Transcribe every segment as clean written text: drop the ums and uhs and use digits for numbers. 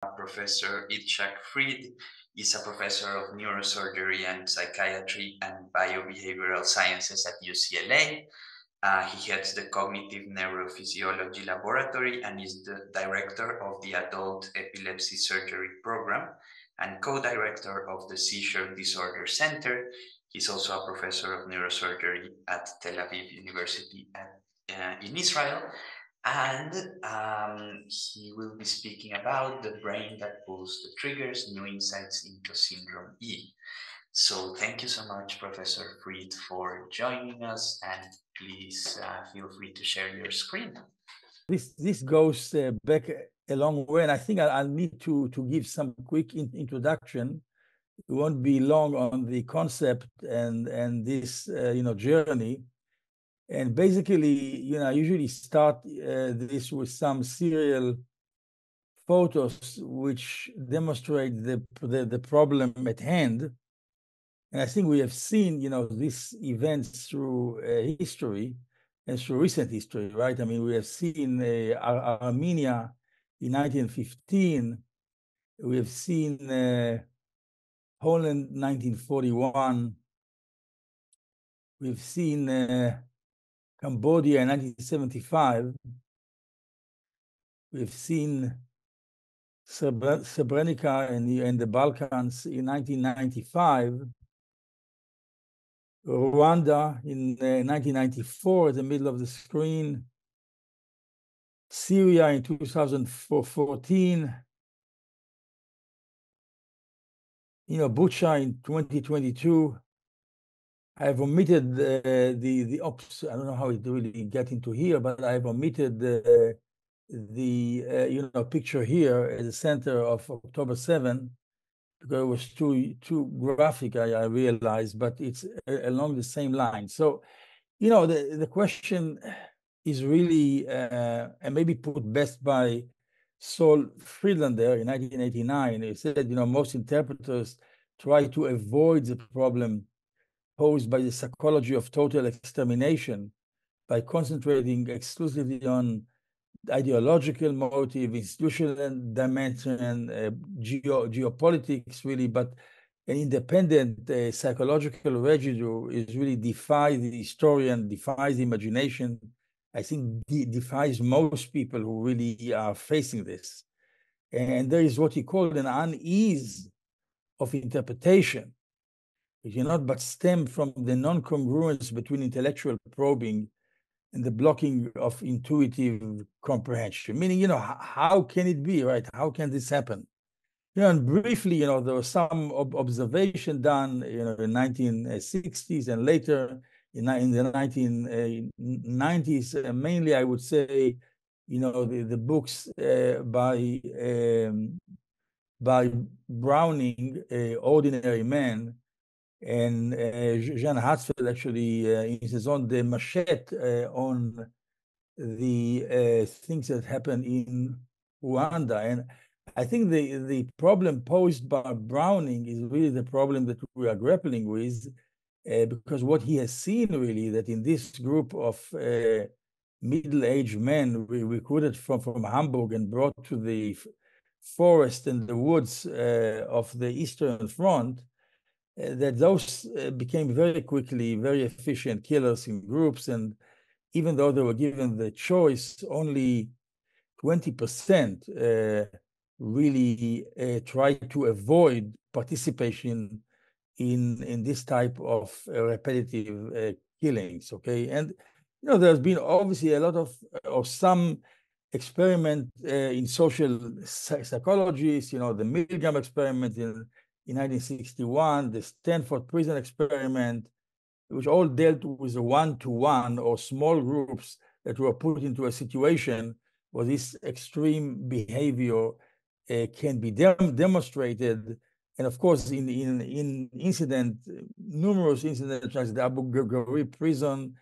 Professor Itzhak Fried is a professor of neurosurgery and psychiatry and biobehavioral sciences at UCLA. He heads the Cognitive Neurophysiology Laboratory and is the director of the Adult Epilepsy Surgery Program and co-director of the Seizure Disorder Center. He's also a professor of neurosurgery at Tel Aviv University in Israel. And he will be speaking about the brain that pulls the triggers, new insights into syndrome E. So thank you so much, Professor Fried, for joining us, and please feel free to share your screen. This goes back a long way, and I think I'll need to give some quick introduction. It won't be long on the concept and this journey. And basically, I usually start this with some serial photos which demonstrate the problem at hand. And I think we have seen, these events through history and through recent history, right? I mean, we have seen Armenia in 1915. We have seen Poland 1941. We've seen Cambodia in 1975. We've seen Srebrenica in the Balkans in 1995. Rwanda in 1994 at the middle of the screen. Syria in 2014. Bucha in 2022. I have omitted the ops. I don't know how it really get into here, but I have omitted the picture here at the center of October 7, because it was too graphic, I realized, but it's along the same line. So, the question is really, and maybe put best by Saul Friedlander in 1989. He said, most interpreters try to avoid the problem posed by the psychology of total extermination by concentrating exclusively on ideological motive, institutional dimension, geopolitics, really, but an independent psychological residue is really defies the historian, defies the imagination. I think defies most people who really are facing this. And there is what he called an unease of interpretation, which cannot but stem from the non-congruence between intellectual probing and the blocking of intuitive comprehension. Meaning, how can it be, right? How can this happen? And briefly, there was some observation done, in the 1960s and later in the 1990s. Mainly, I would say, the books by Browning, Ordinary Man, and Jean Hatzfeld actually in his own the machete on the things that happen in Rwanda. And I think the problem posed by Browning is really the problem that we are grappling with, because what he has seen really that in this group of middle-aged men recruited from Hamburg and brought to the forest and the woods of the Eastern Front, that those became very quickly very efficient killers in groups. And even though they were given the choice, only 20% really tried to avoid participation in this type of repetitive killings. Okay, and there's been obviously a lot of or some experiment in social psychologies. The Milgram experiment in 1961, the Stanford prison experiment, which all dealt with a one-to-one or small groups that were put into a situation where this extreme behavior can be demonstrated. And of course, in numerous incidents like the Abu Ghraib prison,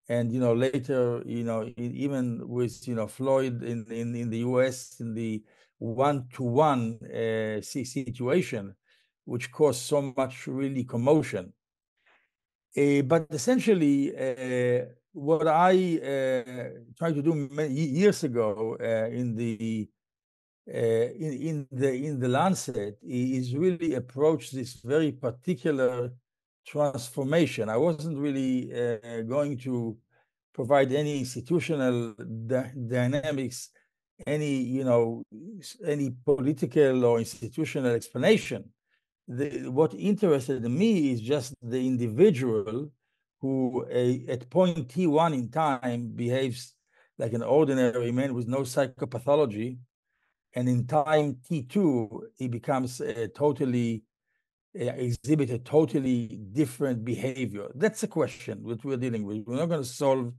and later, even with Floyd in the U.S. in the one-to-one situation, which caused so much really commotion. But essentially, what I tried to do many years ago in the in the Lancet is really approached this very particular transformation. I wasn't really going to provide any institutional dynamics, any any political or institutional explanation. What interested me is just the individual who at point T1 in time behaves like an ordinary man with no psychopathology, and in time T2 he becomes exhibit a totally different behavior. That's a question that we're dealing with. We're not going to solve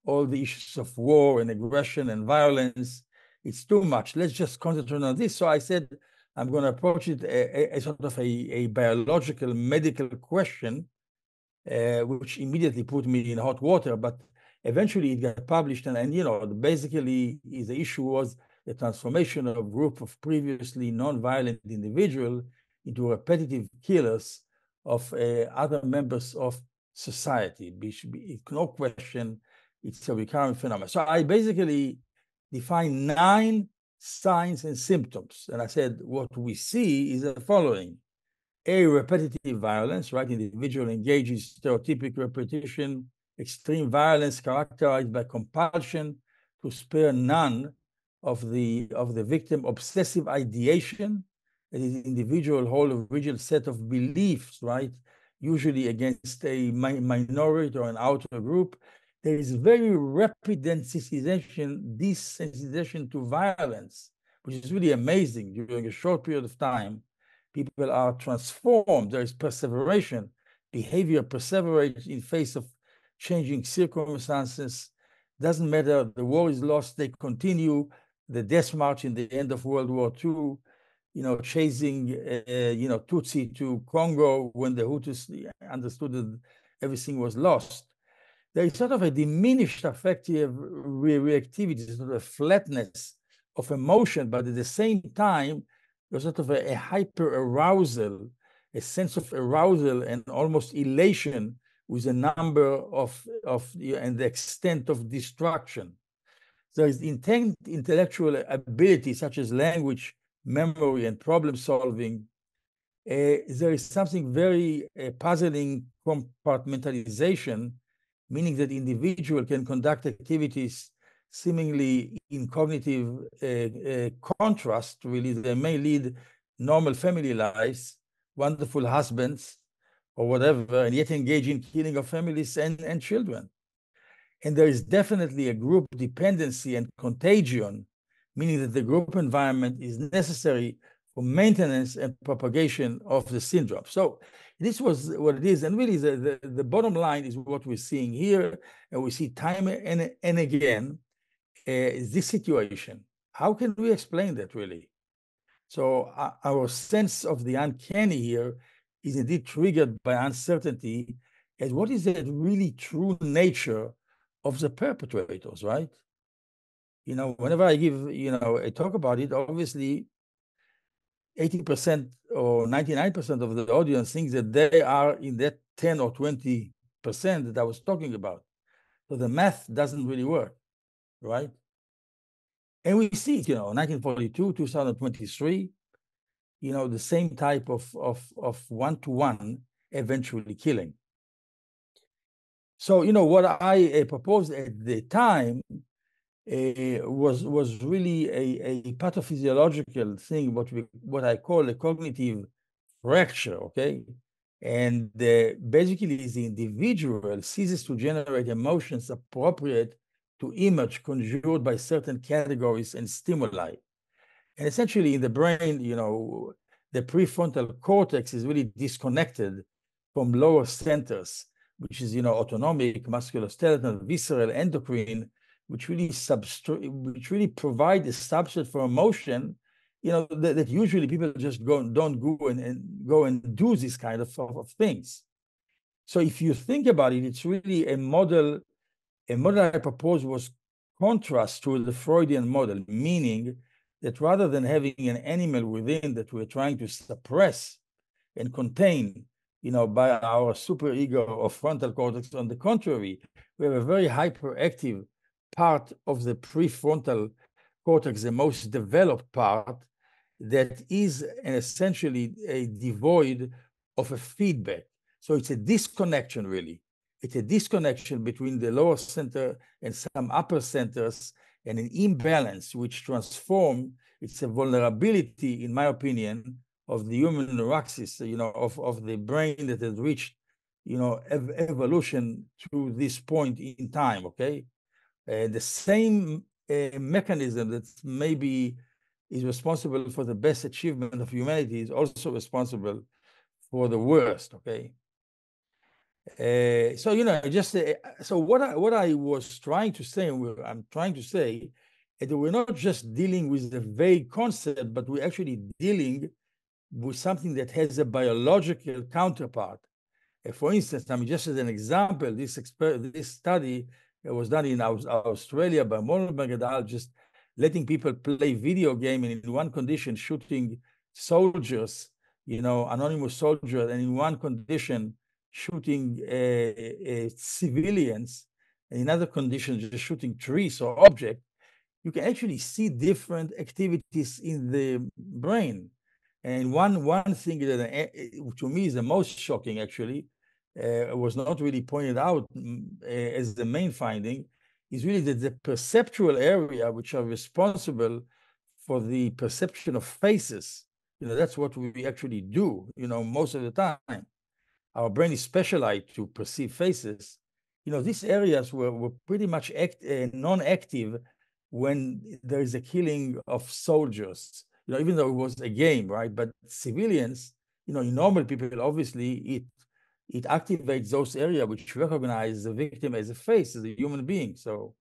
all the issues of war and aggression and violence. It's too much. Let's just concentrate on this. So I said, I'm going to approach it as sort of a biological, medical question, which immediately put me in hot water. But eventually it got published. And basically the issue was the transformation of a group of previously non-violent individuals into repetitive killers of other members of society. No question, it's a recurrent phenomenon. So I basically defined 9 signs and symptoms. And I said, what we see is the following. A, repetitive violence, right? Individual engages stereotypic repetition, extreme violence characterized by compulsion to spare none of the victim, obsessive ideation, that is, individual hold a rigid set of beliefs, right? Usually against a minority or an outer group. There is very rapid desensitization to violence, which is really amazing. During a short period of time, people are transformed. There is perseveration. Behavior perseverates in face of changing circumstances. Doesn't matter, the war is lost, they continue. The death march in the end of World War II, chasing, Tutsi to Congo when the Hutus understood that everything was lost. There is sort of a diminished affective reactivity, sort of a flatness of emotion, but at the same time, there's sort of a hyper arousal, a sense of arousal and almost elation with the number and the extent of destruction. There is intellectual ability, such as language, memory, and problem solving. There is something very puzzling compartmentalization, meaning that individual can conduct activities seemingly in cognitive contrast. Really, they may lead normal family lives, wonderful husbands, or whatever, and yet engage in killing of families and children. And there is definitely a group dependency and contagion, meaning that the group environment is necessary for maintenance and propagation of the syndrome. So this was what it is. And really, the bottom line is what we're seeing here, and we see time and again, this situation. How can we explain that, really? So our sense of the uncanny here is indeed triggered by uncertainty as what is the really true nature of the perpetrators, right? Whenever I give, a talk about it, obviously 80% or 99% of the audience thinks that they are in that 10 or 20% that I was talking about. So the math doesn't really work, right? And we see it, 1942, 2023, the same type of one-to-one eventually killing. So, what I proposed at the time was really a pathophysiological thing, what I call a cognitive fracture, okay? And basically, the individual ceases to generate emotions appropriate to image conjured by certain categories and stimuli. And essentially, in the brain, the prefrontal cortex is really disconnected from lower centers, which is, autonomic, musculoskeletal, visceral, endocrine, which really provide a substrate for emotion, that usually people just don't go and do this kind of things. So if you think about it, it's really a model I proposed was contrast to the Freudian model, meaning that rather than having an animal within that we're trying to suppress and contain, by our superego or frontal cortex, on the contrary, we have a very hyperactive part of the prefrontal cortex, the most developed part, that is essentially devoid of a feedback. So it's a disconnection, really. It's a disconnection between the lower center and some upper centers, and an imbalance which transform, it's a vulnerability, in my opinion, of the human neuroxis, of the brain that has reached, evolution to this point in time, okay? The same mechanism that maybe is responsible for the best achievement of humanity is also responsible for the worst, okay? So what I was trying to say, and I'm trying to say, that we're not just dealing with the vague concept, but we're actually dealing with something that has a biological counterpart. For instance, just as an example, this study was done in Australia by Molenberg et al., just letting people play video game, and in one condition shooting soldiers, anonymous soldiers, and in one condition shooting civilians, and in other conditions just shooting trees or objects. You can actually see different activities in the brain. And one thing that to me is the most shocking, actually, was not really pointed out as the main finding, is really that the perceptual area, which are responsible for the perception of faces, that's what we actually do, most of the time. Our brain is specialized to perceive faces. These areas were pretty much non-active when there is a killing of soldiers, even though it was a game, right? But civilians, in normal people, obviously, it activates those areas which recognize the victim as a face, as a human being. So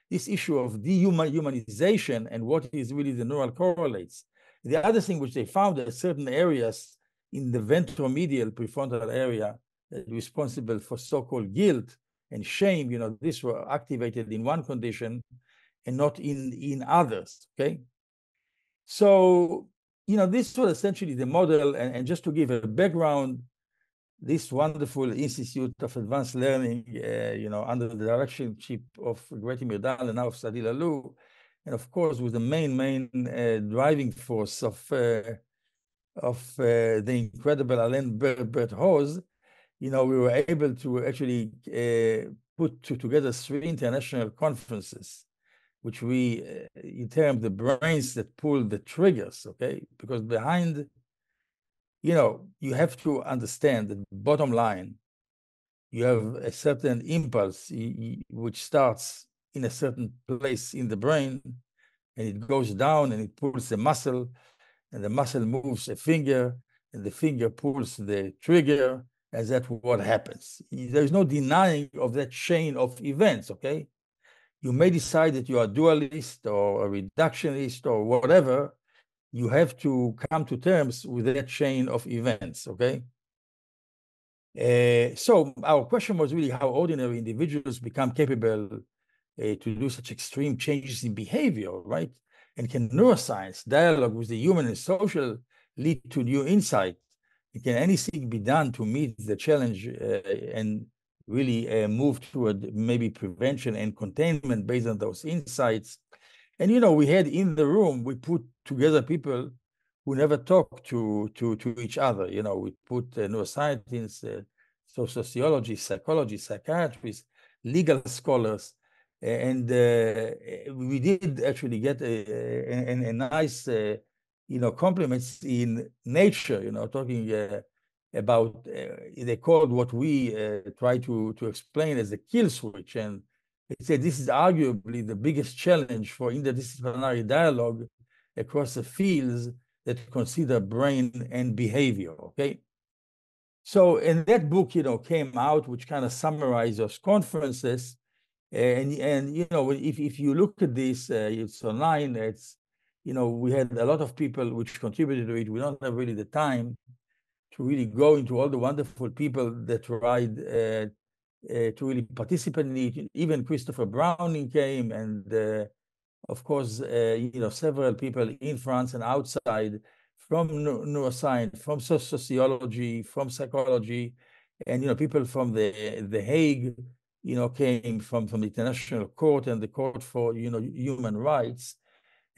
this issue of dehumanization and what is really the neural correlates. The other thing which they found, that certain areas in the ventromedial prefrontal area that responsible for so-called guilt and shame, these were activated in one condition and not in others, okay? So, this was essentially the model, and just to give a background, this wonderful Institute of Advanced Learning, under the directorship of Greti Mirdal and now of Sadi Lalou, and of course, was the main driving force of the incredible Alain Bert-Hose, we were able to actually put together 3 international conferences, which we term the brains that pull the triggers, okay? Because behind, you have to understand that bottom line, you have a certain impulse which starts in a certain place in the brain, and it goes down and it pulls the muscle, and the muscle moves a finger, and the finger pulls the trigger, and that's what happens. There's no denying of that chain of events, okay? You may decide that you are a dualist or a reductionist or whatever. You have to come to terms with that chain of events, okay? So our question was really how ordinary individuals become capable to do such extreme changes in behavior, right? And can neuroscience, dialogue with the human and social, lead to new insight? And can anything be done to meet the challenge and really move toward maybe prevention and containment based on those insights? And we had in the room, we put together people who never talked to each other. We put neuroscientists, sociologists, psychologists, psychiatrists, legal scholars, and we did actually get a nice, compliments in Nature. Talking about they called what we try to explain as a kill switch, and they said this is arguably the biggest challenge for interdisciplinary dialogue across the fields that consider brain and behavior, okay? So, and that book, came out, which kind of summarized those conferences. And if you look at this, it's online, we had a lot of people which contributed to it. We don't have really the time to really go into all the wonderful people that tried to really participate in it. Even Christopher Browning came, and of course, several people in France and outside from neuroscience, from sociology, from psychology, and people from the Hague, came from the International Court and the Court for Human Rights.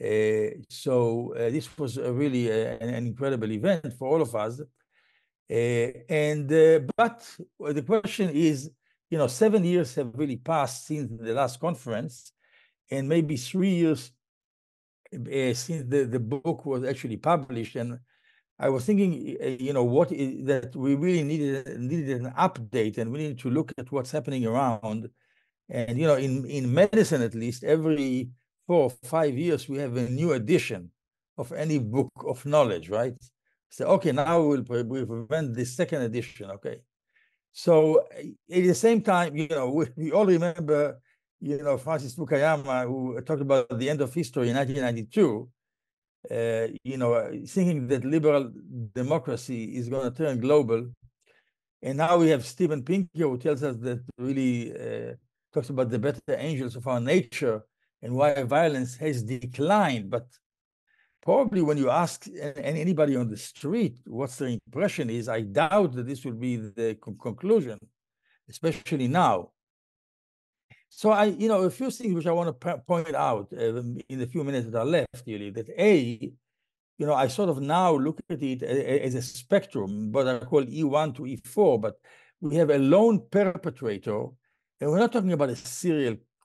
So this was really an incredible event for all of us. But the question is, 7 years have really passed since the last conference, and maybe 3 years since the book was actually published. And I was thinking, what is that we really needed an update, and we need to look at what's happening around. And in medicine, at least, every 4 or 5 years we have a new edition of any book of knowledge, right? So okay, now we'll prevent the second edition. Okay, so at the same time, we all remember, Francis Fukuyama, who talked about the end of history in 1992. Thinking that liberal democracy is going to turn global. And now we have Steven Pinker, who tells us that really talks about the better angels of our nature and why violence has declined. But probably when you ask anybody on the street what's their impression is, I doubt that this will be the conclusion, especially now. So a few things which I want to point out in the few minutes that are left, really, that I sort of now look at it as a spectrum, what I call E1 to E4, but we have a lone perpetrator, and we're not talking about a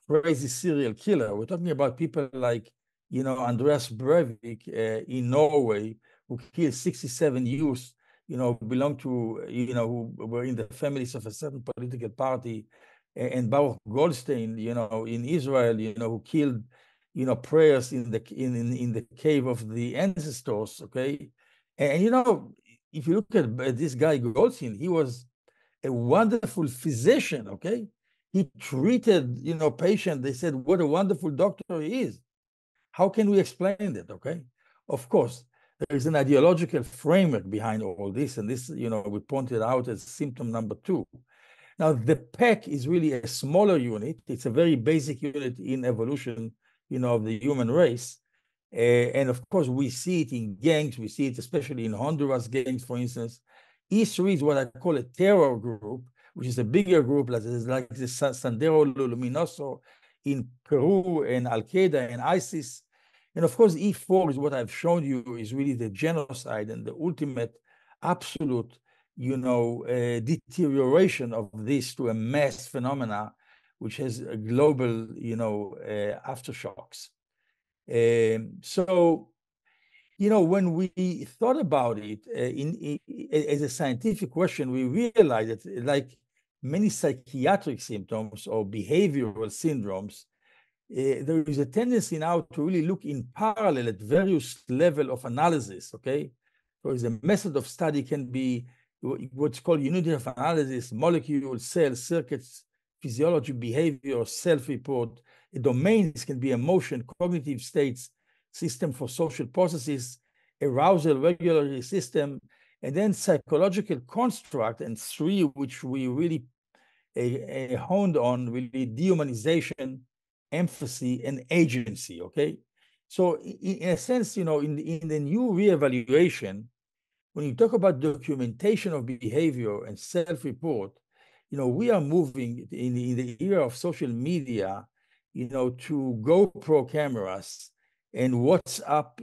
crazy serial killer. We're talking about people like, Andreas Breivik in Norway, who killed 67 youth, belong to, who were in the families of a certain political party, and Baruch Goldstein, in Israel, who killed prayers in the cave of the ancestors. Okay, and if you look at this guy Goldstein, he was a wonderful physician. Okay, he treated patients. They said what a wonderful doctor he is. How can we explain that? Okay, of course there is an ideological framework behind all this, and this we pointed out as symptom number 2. Now, the pack is really a smaller unit. It's a very basic unit in evolution, of the human race. And of course, we see it in gangs. We see it especially in Honduras gangs, for instance. E3 is what I call a terror group, which is a bigger group, like the Sendero Luminoso in Peru, and Al-Qaeda and ISIS. And of course, E4 is what I've shown you is really the genocide and the ultimate absolute deterioration of this to a mass phenomena, which has a global, aftershocks. So, when we thought about it as a scientific question, we realized that, like many psychiatric symptoms or behavioral syndromes, there is a tendency now to really look in parallel at various levels of analysis. Okay, so the method of study can be what's called unit of analysis, molecule, cell, circuits, physiology, behavior, self-report. Domains can be emotion, cognitive states, system for social processes, arousal, regulatory system, and then psychological construct, and 3, which we really honed on, really dehumanization, empathy, and agency. Okay, so in a sense, in the new reevaluation, when you talk about documentation of behavior and self-report, we are moving in the era of social media, to GoPro cameras and WhatsApp,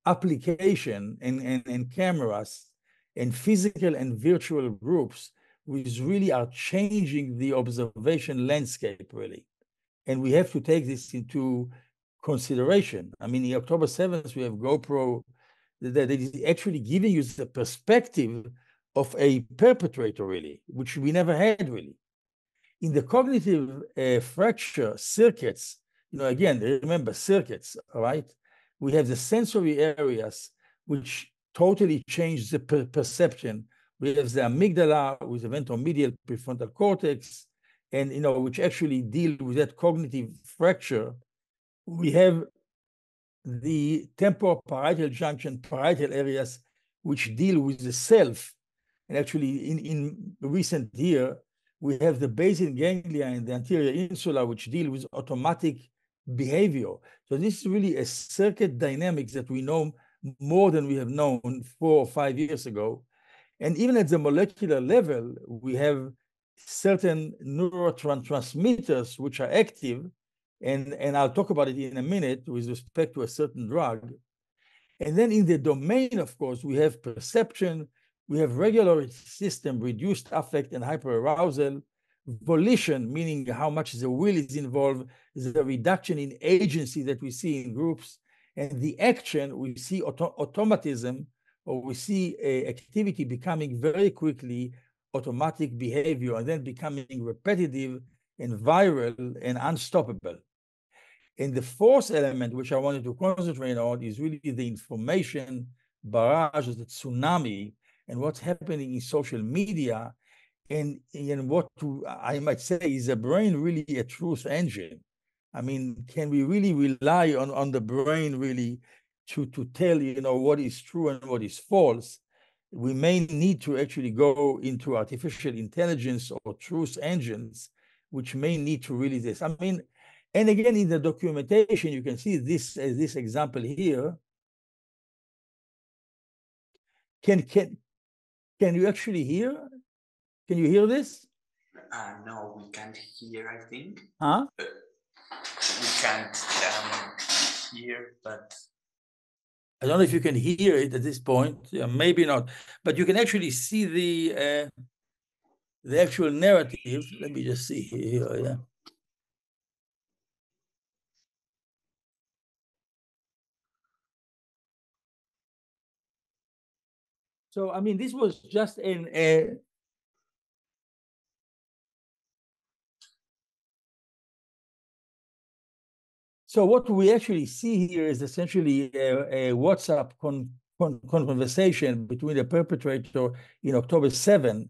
application and cameras and physical and virtual groups, which really are changing the observation landscape, really. And we have to take this into consideration. I mean, October 7th, we have GoPro that is actually giving you the perspective of a perpetrator, really, which we never had, really. In the cognitive fracture circuits, again, remember circuits, all right? We have the sensory areas which totally change the perception. We have the amygdala with the ventromedial prefrontal cortex, and which actually deal with that cognitive fracture. We have the temporoparietal junction, parietal areas, which deal with the self. And actually, in recent year, we have the basal ganglia and the anterior insula, which deal with automatic behavior. So this is really a circuit dynamics that we know more than we have known 4 or 5 years ago. And even at the molecular level, we have certain neurotransmitters which are active, And I'll talk about it in a minute with respect to a certain drug. And then in the domain, of course, we have perception, we have regulatory system, reduced affect and hyperarousal, volition, meaning how much the will is involved, the reduction in agency that we see in groups, and the action, we see automatism, or we see activity becoming very quickly automatic behavior and then becoming repetitive and viral and unstoppable. And the fourth element, which I wanted to concentrate on, is really the information barrage, the tsunami, and what's happening in social media, and what I might say is the brain really a truth engine. I mean, can we really rely on the brain really to tell what is true and what is false? We may need to actually go into artificial intelligence or truth engines, which may need to really this. I mean, and again, in the documentation, you can see this example here. Can you actually hear? Can you hear this? No, we can't hear, I think. Huh? We can't hear, but... I don't know if you can hear it at this point. Yeah, maybe not. But you can actually see the actual narrative. Let me just see here. Yeah. So, I mean, this was just so what we actually see here is essentially a WhatsApp conversation between the perpetrator in October 7.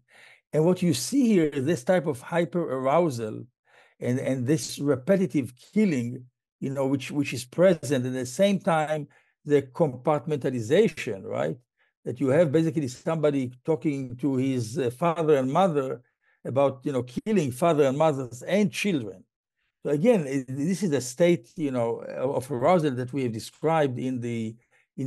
And what you see here is this type of hyper-arousal and this repetitive killing, which is present. At the same time, the compartmentalization, right? That you have basically somebody talking to his father and mother about, killing father and mothers and children. So again, this is a state, of arousal that we have described in the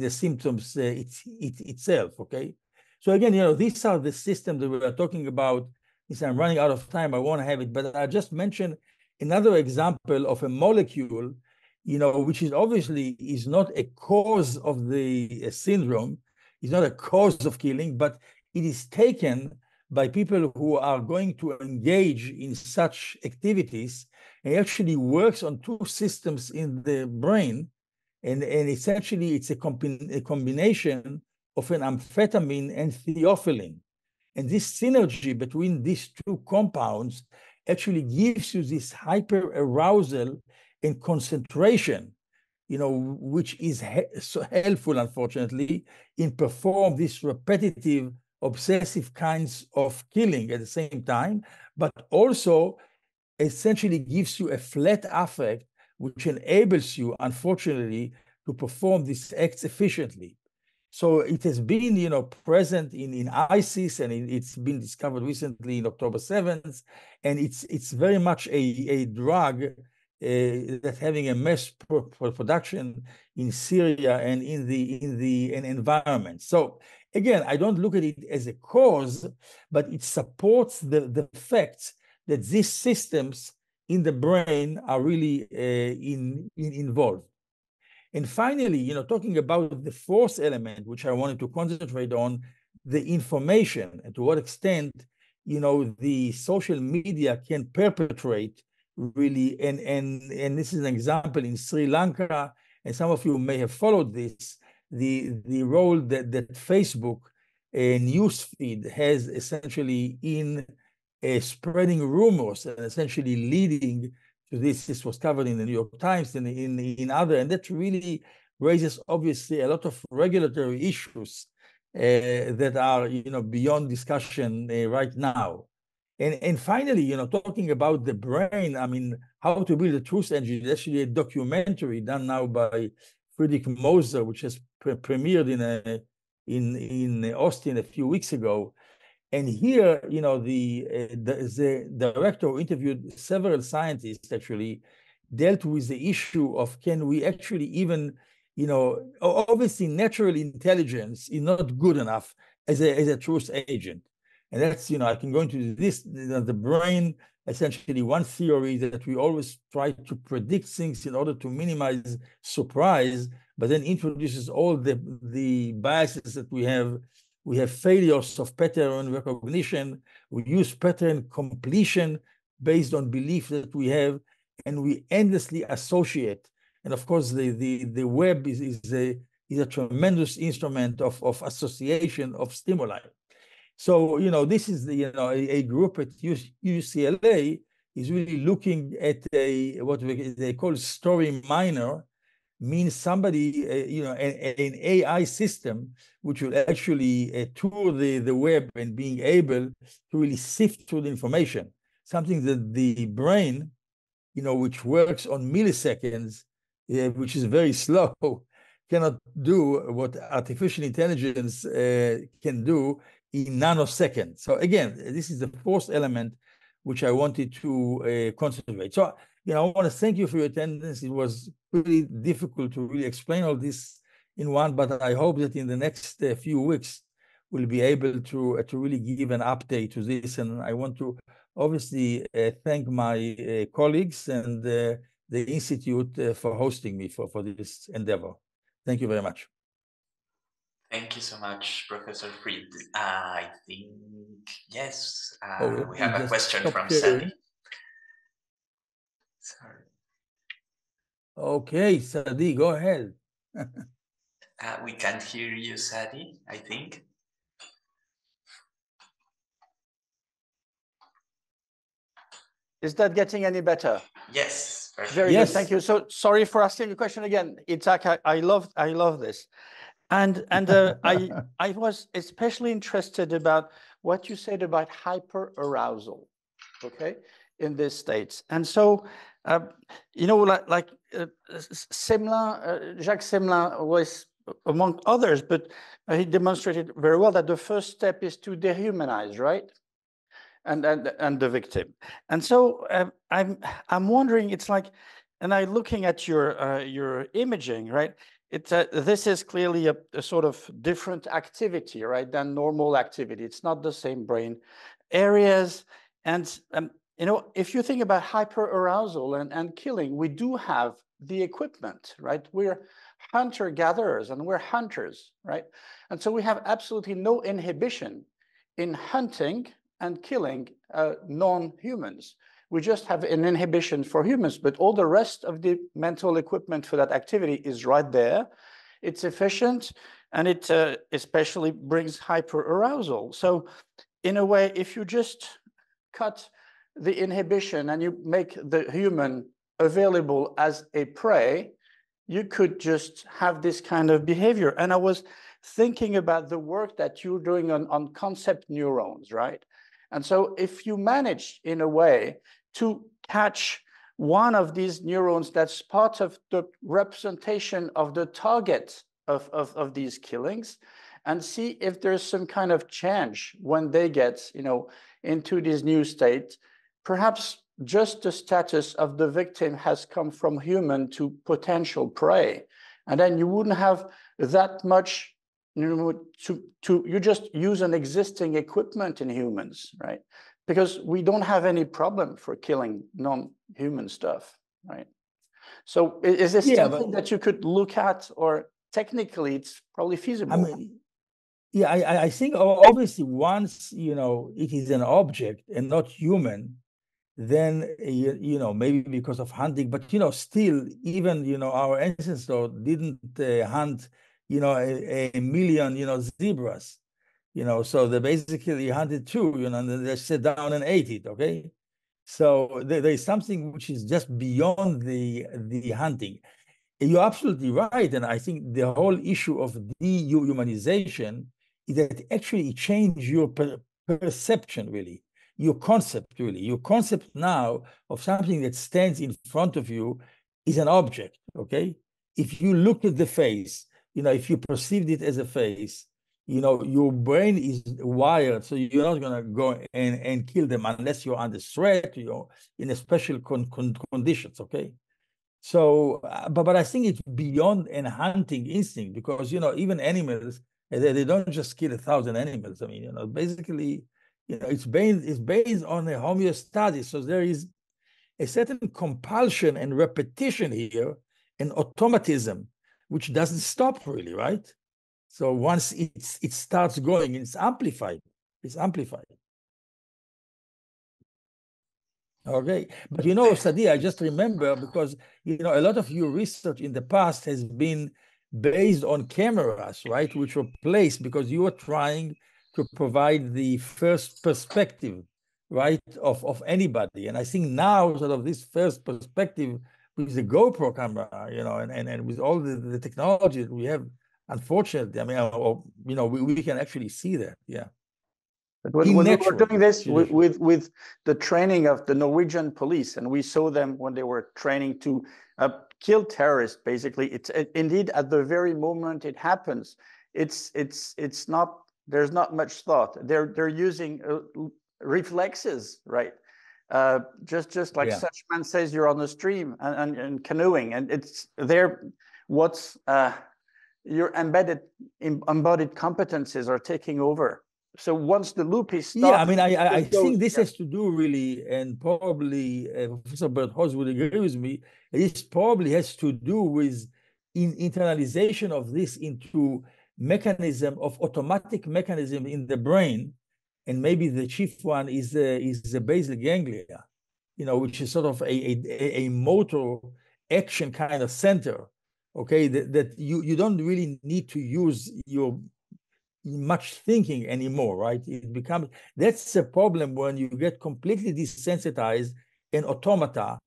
symptoms itself. Okay. So again, these are the systems that we are talking about. Since I'm running out of time, I won't have it, but I just mentioned another example of a molecule, which is obviously is not a cause of the syndrome, is not a cause of killing, but it is taken by people who are going to engage in such activities. It actually works on two systems in the brain, and essentially it's a combination of an amphetamine and theophylline. And this synergy between these two compounds actually gives you this hyper-arousal and concentration, which is so helpful, unfortunately, in perform these repetitive, obsessive kinds of killing at the same time, but also essentially gives you a flat affect, which enables you, unfortunately, to perform these acts efficiently. So it has been, present in ISIS, and it's been discovered recently in October 7th, and it's very much a drug that's having a mass production in Syria and in the environment. So again, I don't look at it as a cause, but it supports the fact that these systems in the brain are really involved. And finally, talking about the fourth element, which I wanted to concentrate on, the information, and to what extent, the social media can perpetrate really, and this is an example in Sri Lanka, and some of you may have followed this, the role that Facebook newsfeed has essentially in spreading rumors and essentially leading to this. This was covered in the New York Times and in other, and that really raises obviously a lot of regulatory issues that are beyond discussion right now. And finally, talking about the brain, I mean, how to build a truth engine is actually a documentary done now by Friedrich Moser, which has premiered in Austin a few weeks ago. And here, the director who interviewed several scientists actually dealt with the issue of, can we actually even, obviously natural intelligence is not good enough as a truth agent. And that's, I can go into this, the brain essentially one theory that we always try to predict things in order to minimize surprise, but then introduces all the biases that we have. We have failures of pattern recognition. We use pattern completion based on belief that we have, and we endlessly associate. And of course, the web is a tremendous instrument of association of stimuli. So, this is a group at UCLA is really looking at what they call story miner, means somebody, an AI system which will actually tour the web and being able to really sift through the information, something that the brain, which works on milliseconds, which is very slow, cannot do what artificial intelligence can do in nanoseconds. So again, this is the fourth element which I wanted to concentrate. So, I want to thank you for your attendance. It was really difficult to really explain all this in one, but I hope that in the next few weeks, we'll be able to really give an update to this. And I want to obviously thank my colleagues and the Institute for hosting me for this endeavor. Thank you very much. Thank you so much, Professor Fried. I think, yes, we have a question from Sadi. Sorry. Okay, Sadi, go ahead. We can't hear you, Sadi, I think. Is that getting any better? Yes. Perfect. Very good. Thank you. So sorry for asking the question again. Itzhak, I love this. And I was especially interested about what you said about hyperarousal, okay, in these states. And so, Jacques Semelin was among others, but he demonstrated very well that the first step is to dehumanize, right? And the victim. And so I'm wondering, it's like, and I'm looking at your imaging, right? This is clearly a sort of different activity, right, than normal activity. It's not the same brain areas. And, if you think about hyperarousal and killing, we do have the equipment, right? We're hunter-gatherers and we're hunters, right? And so we have absolutely no inhibition in hunting and killing non-humans. We just have an inhibition for humans, but all the rest of the mental equipment for that activity is right there. It's efficient, and it especially brings hyperarousal. So in a way, if you just cut the inhibition and you make the human available as a prey, you could just have this kind of behavior. And I was thinking about the work that you're doing on concept neurons, right? And so if you manage, in a way, to catch one of these neurons that's part of the representation of the target of these killings, and see if there's some kind of change when they get, into this new state, perhaps just the status of the victim has come from human to potential prey. And then you wouldn't have that much, you just use an existing equipment in humans, right? Because we don't have any problem for killing non-human stuff, right? So is this something that you could look at, or technically it's probably feasible? I mean, yeah, I think obviously once, it is an object and not human, then, maybe because of hunting, but, still, even, our ancestors didn't hunt, a million, zebras, so they basically hunted two, and then they sat down and ate it, okay? So there is something which is just beyond the hunting. You're absolutely right, and I think the whole issue of dehumanization is that actually it changes your perception, really, your concept, really. Your concept now of something that stands in front of you is an object, okay? If you look at the face, if you perceived it as a face, your brain is wired, so you're not going to go and kill them unless you're under threat, in a special conditions, okay? So, but I think it's beyond an hunting instinct, because, even animals, they don't just kill 1,000 animals. I mean, basically, it's based on a homeostasis. So there is a certain compulsion and repetition here, and automatism, which doesn't stop really, right? So once it starts going, it's amplified. It's amplified. Okay, but Sadi, I just remember, because a lot of your research in the past has been based on cameras, right, which were placed because you were trying to provide the first perspective, right, of anybody. And I think now sort of this first perspective with the GoPro camera, and with all the technology that we have, unfortunately, I mean, we can actually see that, yeah. But when we were doing this with the training of the Norwegian police, and we saw them when they were training to kill terrorists, basically, it's indeed at the very moment it happens. It's not, there's not much thought. They're using reflexes, right? Just like such man says, you're on the stream and canoeing, and it's there. What's your embodied competences are taking over. So once the loop is stopped, yeah, I mean, I think this has to do really, and probably Professor Berthoz would agree with me. This probably has to do with internalization of this into mechanism of automatic mechanism in the brain, and maybe the chief one is the basal ganglia, which is sort of a motor action kind of center. Okay, that you don't really need to use your much thinking anymore, right? It becomes, that's the problem when you get completely desensitized and automata.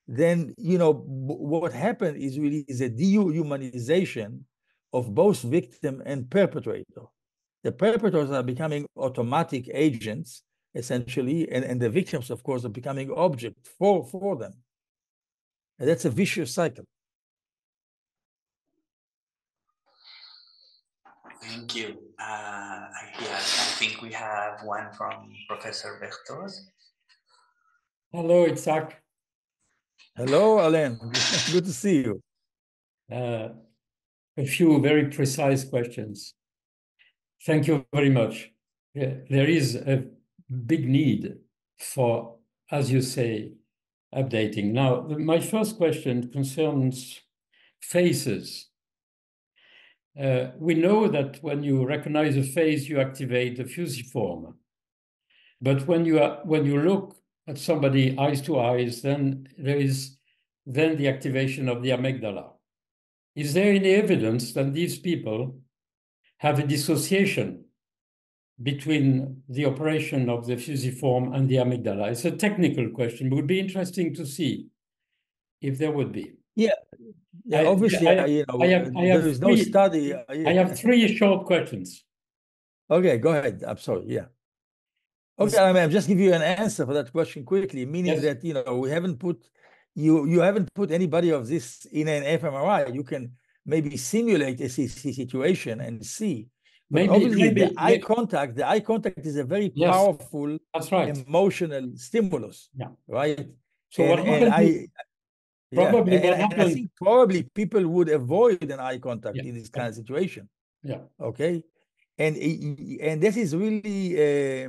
Then what happened is really a dehumanization of both victim and perpetrator. The perpetrators are becoming automatic agents essentially, and the victims, of course, are becoming object for them. And that's a vicious cycle. Thank you. Yes, I think we have one from Professor Berthoz. Hello, Itzhak. Hello, Alain. Good to see you. A few very precise questions. Thank you very much. There is a big need for, as you say, updating. Now, my first question concerns faces. We know that when you recognize a face, you activate the fusiform. But when you look at somebody eyes to eyes, then there is the activation of the amygdala. Is there any evidence that these people have a dissociation between the operation of the fusiform and the amygdala? It's a technical question, but it would be interesting to see if there would be. Yeah, obviously, there is no study. I have three short questions. Okay, go ahead. I'm sorry. Yeah. Okay, I mean, I'll just give you an answer for that question quickly, meaning that we haven't put you haven't put anybody of this in an fMRI. You can maybe simulate a situation and see. But obviously, the eye contact is a very powerful, that's right, emotional stimulus. Yeah. Right. So what happened? I think probably people would avoid an eye contact in this kind of situation. Yeah. Okay. And this is really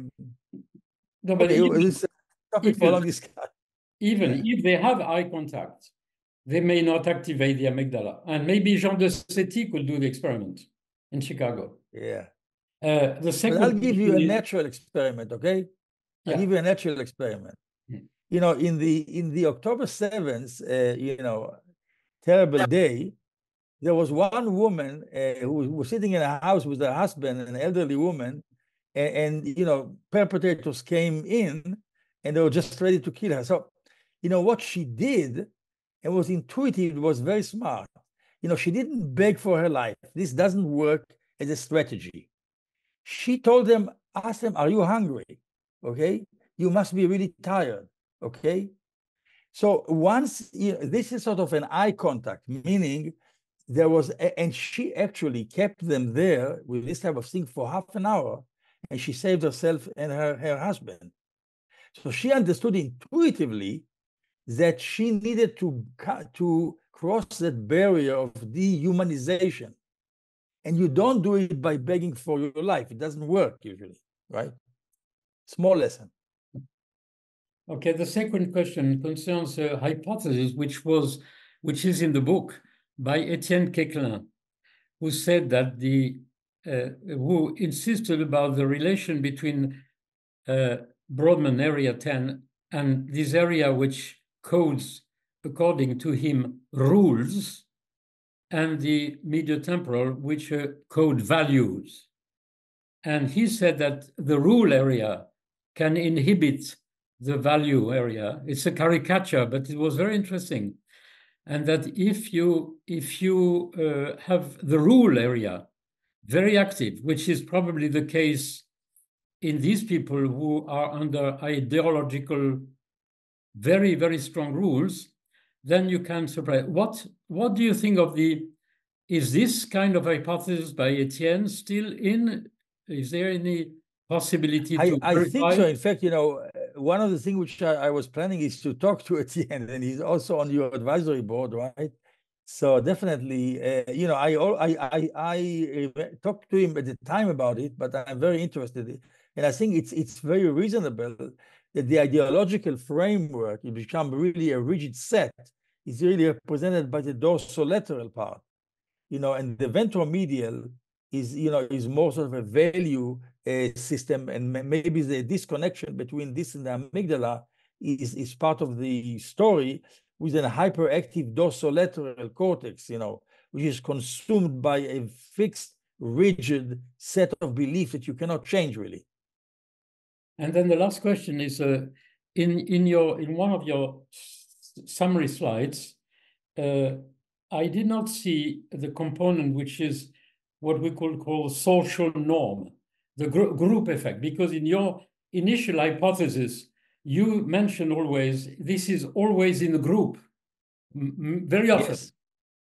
no, but this topic for long discussion. Even if they have eye contact, they may not activate the amygdala. And maybe Jean de Setti could do the experiment in Chicago. Yeah. The second, but I'll give you a natural experiment, okay? I'll give you a natural experiment. In the October 7th, terrible day, there was one woman who was sitting in a house with her husband, an elderly woman, and perpetrators came in and they were just ready to kill her. So, what she did, and was intuitive, was very smart. She didn't beg for her life. This doesn't work as a strategy. She told them, asked them, are you hungry? Okay, you must be really tired. Okay, so once this is sort of an eye contact, meaning there was, and she actually kept them there with this type of thing for half an hour, and she saved herself and her husband. So she understood intuitively that she needed to cross that barrier of dehumanization. And you don't do it by begging for your life. It doesn't work usually, right? Small lesson. Okay, the second question concerns a hypothesis which is in the book by Etienne Quéclin, who said that who insisted about the relation between Brodmann area 10 and this area which codes, according to him, rules, and the mediotemporal which code values. And he said that the rule area can inhibit the value area. It's a caricature, but it was very interesting. And that if you have the rule area very active, which is probably the case in these people who are under ideological, very, very strong rules, then you can surprise. What do you think of is this kind of hypothesis by Etienne still in? Is there any possibility to I verify? think so. In fact, one of the things which I was planning is to talk to Etienne, and he's also on your advisory board, right? So definitely, I talked to him at the time about it, but I'm very interested. And I think it's very reasonable that the ideological framework, it become really a rigid set, is really represented by the dorsolateral part, and the ventromedial is more sort of a value system, and maybe the disconnection between this and the amygdala is part of the story, with a hyperactive dorsolateral cortex, which is consumed by a fixed, rigid set of beliefs that you cannot change really. And then the last question is, in one of your summary slides, I did not see the component which is what we could call social norm, the group effect, because in your initial hypothesis, you mentioned always, this is always in a group, very often, yes.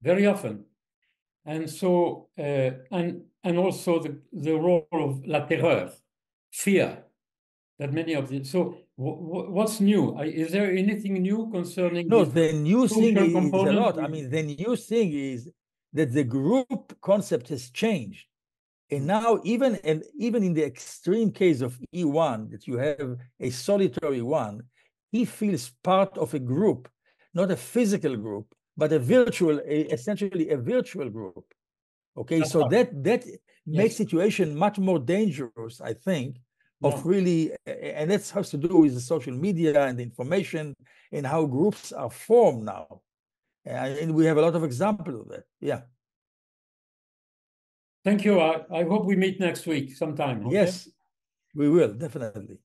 Very often. And so, and also the role of la terreur, fear, that many of the, so what's new? Is there anything new concerning No, the new thing is a lot. I mean, the new thing is that the group concept has changed. And now, even in the extreme case of E1, that you have a solitary one, he feels part of a group, not a physical group, but essentially a virtual group. Okay, that's so right. that makes situation much more dangerous, I think, of really, and that has to do with the social media and the information and how groups are formed now. And we have a lot of examples of that. Yeah. Thank you. I hope we meet next week sometime. Okay? Yes, we will, definitely.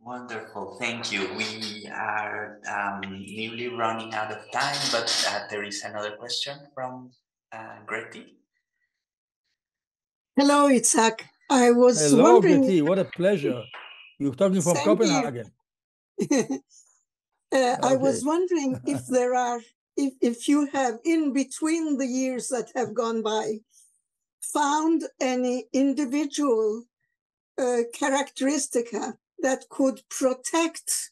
Wonderful, thank you. We are nearly running out of time, but there is another question from Greti. Hello, Itzhak. I was Hello, wondering... Greti, what a pleasure. You're talking from Copenhagen. Okay. I was wondering if you have, in between the years that have gone by, found any individual characteristica that could protect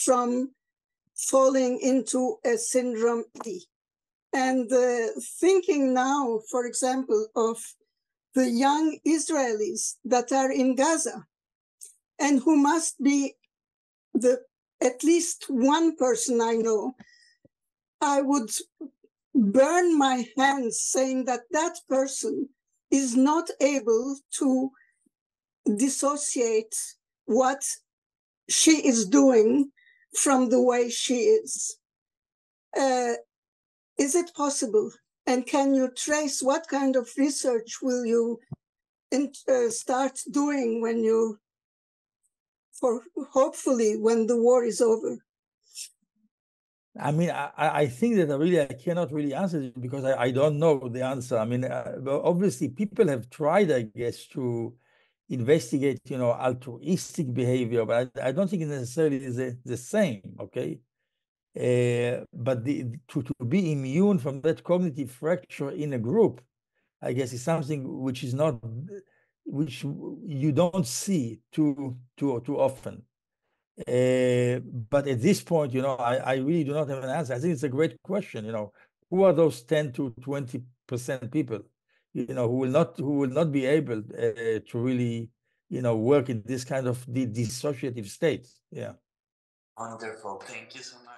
from falling into a syndrome E. And thinking now, for example, of the young Israelis that are in Gaza and who must be at least one person I know, I would burn my hands saying that that person is not able to dissociate what she is doing from the way she is. Is it possible? And can you trace what kind of research will you start doing hopefully when the war is over? I mean, I think that I cannot really answer it because I don't know the answer. I mean, obviously people have tried, I guess, to investigate, altruistic behavior, but I don't think it necessarily is the same, okay? But to be immune from that cognitive fracture in a group, I guess, is something which you don't see too often. But at this point, I really do not have an answer. I think it's a great question. Who are those 10 to 20% people, who will not be able to really work in this kind of dissociative states. Yeah. Wonderful. Thank you so much.